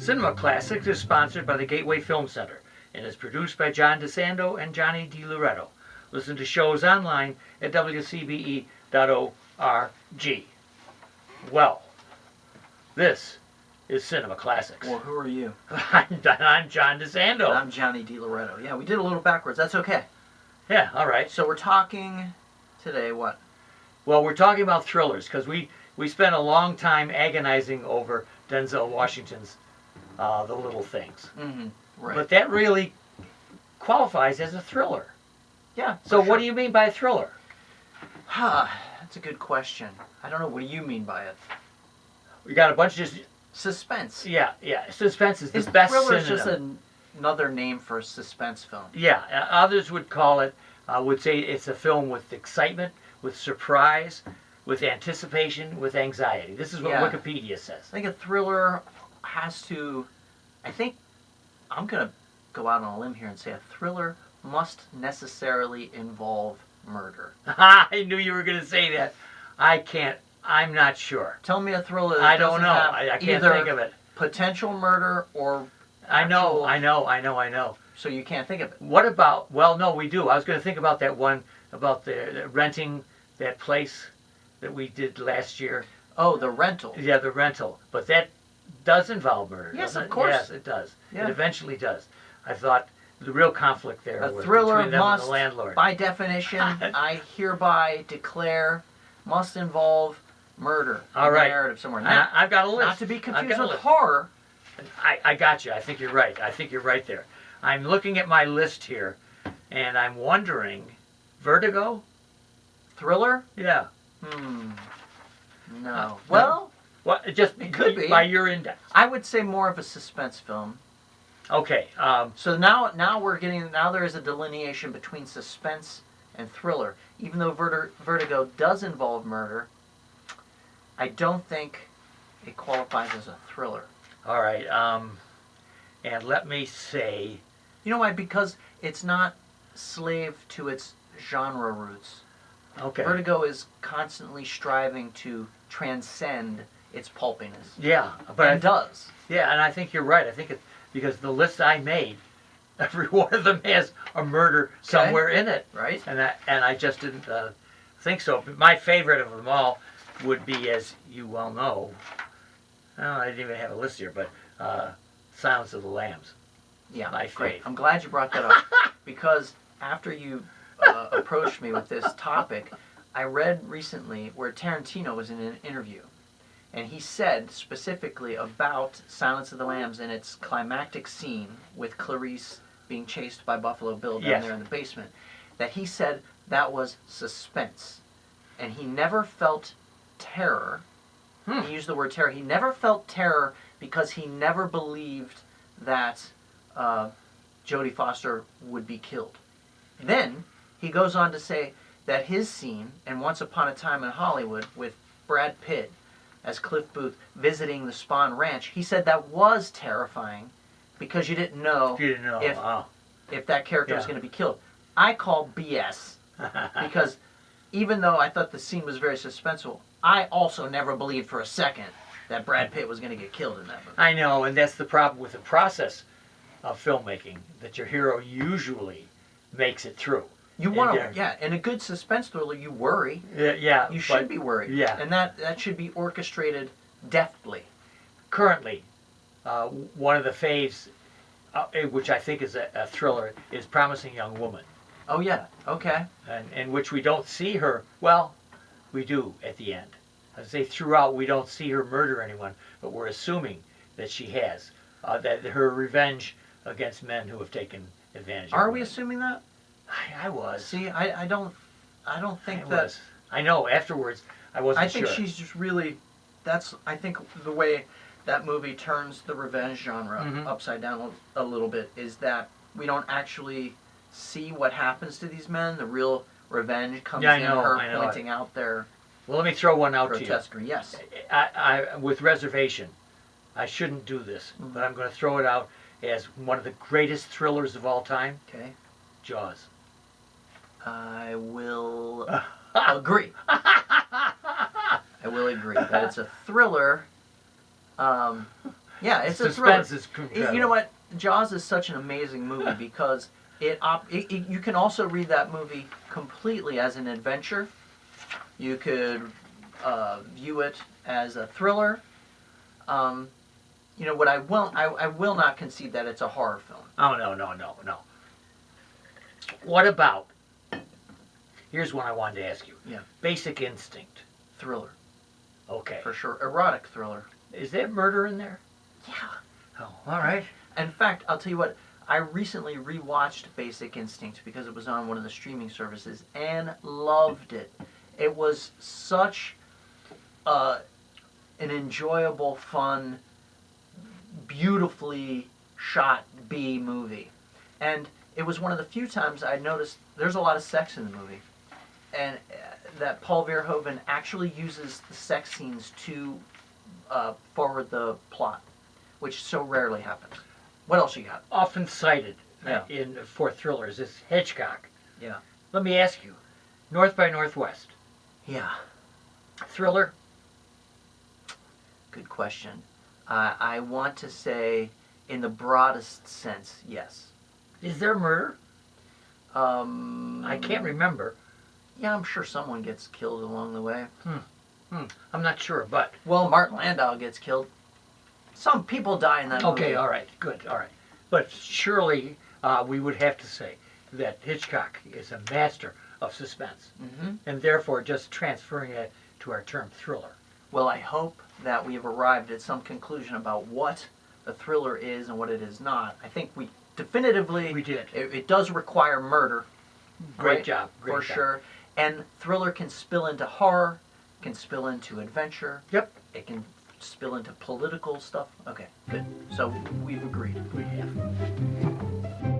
Cinema Classics is sponsored by the Gateway Film Center and is produced by John DeSando and Johnny DiLoretto. Listen to shows online at wcbe.org. Well, this is Cinema Classics. Well, who are you? I'm John DeSando. And I'm Johnny DiLoretto. Yeah, we did a little backwards. That's okay. Yeah, all right. So we're talking today what? Well, we're talking about thrillers because we spent a long time agonizing over Denzel Washington's The Little Things. Mm-hmm. Right. But that really qualifies as a thriller. Yeah. So what do you mean by a thriller? That's a good question. I don't know. What do you mean by it? We got a bunch of just... Suspense. Yeah. Suspense is the best thriller synonym. is just another name for a suspense film. Yeah. Others would call it, would say it's a film with excitement, with surprise, with anticipation, with anxiety. This is what Wikipedia says. I think a thriller has to... I think I'm going to go out on a limb here and say a thriller must necessarily involve murder. I knew you were going to say that. I'm not sure. Tell me a thriller that I don't doesn't know. have I can't either think of it. Potential murder or I know. actual... So you can't think of it. What about, well, no, we do. I was going to think about that one, about the renting that place that we did last year. Oh, The Rental. Yeah, The Rental. But that does involve murder, Yes, doesn't of it? course. Yes, it does. Yeah. It eventually does. I thought the real conflict there A was thriller between them must, and the landlord. by definition, I hereby declare, must involve murder. All right. Narrative somewhere. Not, I've got a list. not to be I've confused got a with list. horror. I got you. I think you're right. I think you're right there. I'm looking at my list here, and I'm wondering, Vertigo? Thriller? Yeah. No. Well, What? Just It could be. by your index. I would say more of a suspense film. Okay. So now we're getting, now there is a delineation between suspense and thriller. Even though Vertigo does involve murder, I don't think it qualifies as a thriller. All right. And let me say, You know why? Because it's not slave to its genre roots. okay. Vertigo is constantly striving to transcend its pulpiness. Yeah, but And does. yeah, and I think you're right. I think it because the list I made, every one of them has a murder somewhere in it, Right? and I just didn't think so. But my favorite of them all would be, as you well know, I didn't even have a list here, but Silence of the Lambs. Yeah, My great. fave. I'm glad you brought that up. Because after you approached me with this topic, I read recently where Tarantino was in an interview. And he said specifically about Silence of the Lambs and its climactic scene with Clarice being chased by Buffalo Bill down Yes. there in the basement, that he said that was suspense. And he never felt terror. He used the word terror. He never felt terror because he never believed that Jodie Foster would be killed. Then he goes on to say that his scene in Once Upon a Time in Hollywood with Brad Pitt as Cliff Booth visiting the Spahn Ranch, he said that was terrifying because you didn't know, If you didn't know, if that character was Yeah. going to be killed. I call BS because even though I thought the scene was very suspenseful, I also never believed for a second that Brad Pitt was going to get killed in that movie. I know, and that's the problem with the process of filmmaking, that your hero usually makes it through. You want And, to, yeah, in a good suspense thriller, you worry. Yeah. You should be worried. Yeah. And that should be orchestrated deftly. Currently, one of the faves, which I think is a thriller, is Promising Young Woman, Oh, yeah. Okay. and in which we don't see her. Well, we do at the end. I say throughout we don't see her murder anyone, but we're assuming that she has, that her revenge against men who have taken advantage of her. Are we assuming that? I was. See, I don't think I that. was. I know. Afterwards, I wasn't I think sure. she's just really. I think the way that movie turns the revenge genre Mhm. upside down a little bit is that we don't actually see what happens to these men. The real revenge comes Yeah, I in know, her I know. pointing out their Well, let me throw one out to you. grotesquerie. Yes. I with reservation. I shouldn't do this, but I'm going to throw it out as one of the greatest thrillers of all time. Okay. Jaws. I will agree. I will agree that it's a thriller. Yeah, it's a thriller. Suspense is incredible. You know what? Jaws is such an amazing movie because you can also read that movie completely as an adventure. You could view it as a thriller. You know what? I will not concede that it's a horror film. Oh, no. What about, here's one I wanted to ask you. Yeah. Basic Instinct. Thriller, Okay. for sure. Erotic thriller. Is there murder in there? Yeah. Oh, all right. In fact, I'll tell you what. I recently rewatched Basic Instinct because it was on one of the streaming services and loved it. It was such an enjoyable, fun, beautifully shot B movie. And it was one of the few times I noticed there's a lot of sex in the movie. And that Paul Verhoeven actually uses the sex scenes to forward the plot, which so rarely happens. What else you got? Often cited Yeah. for thrillers is Hitchcock. Yeah. Let me ask you, North by Northwest, Yeah. thriller? Good question. I want to say, in the broadest sense, yes. Is there murder? I I can't remember. Yeah, I'm sure someone gets killed along the way. I'm not sure, but Well, Martin Landau gets killed. Some people die in that movie. okay, all right, good, all right. But surely we would have to say that Hitchcock is a master of suspense, Mm-hmm. and therefore just transferring it to our term thriller. Well, I hope that we have arrived at some conclusion about what a thriller is and what it is not. I think we definitively... We did. It does require murder. Great right? job, great For job. sure. And thriller can spill into horror, can spill into adventure. Yep, It can spill into political stuff. Okay, good. So we've agreed. we have.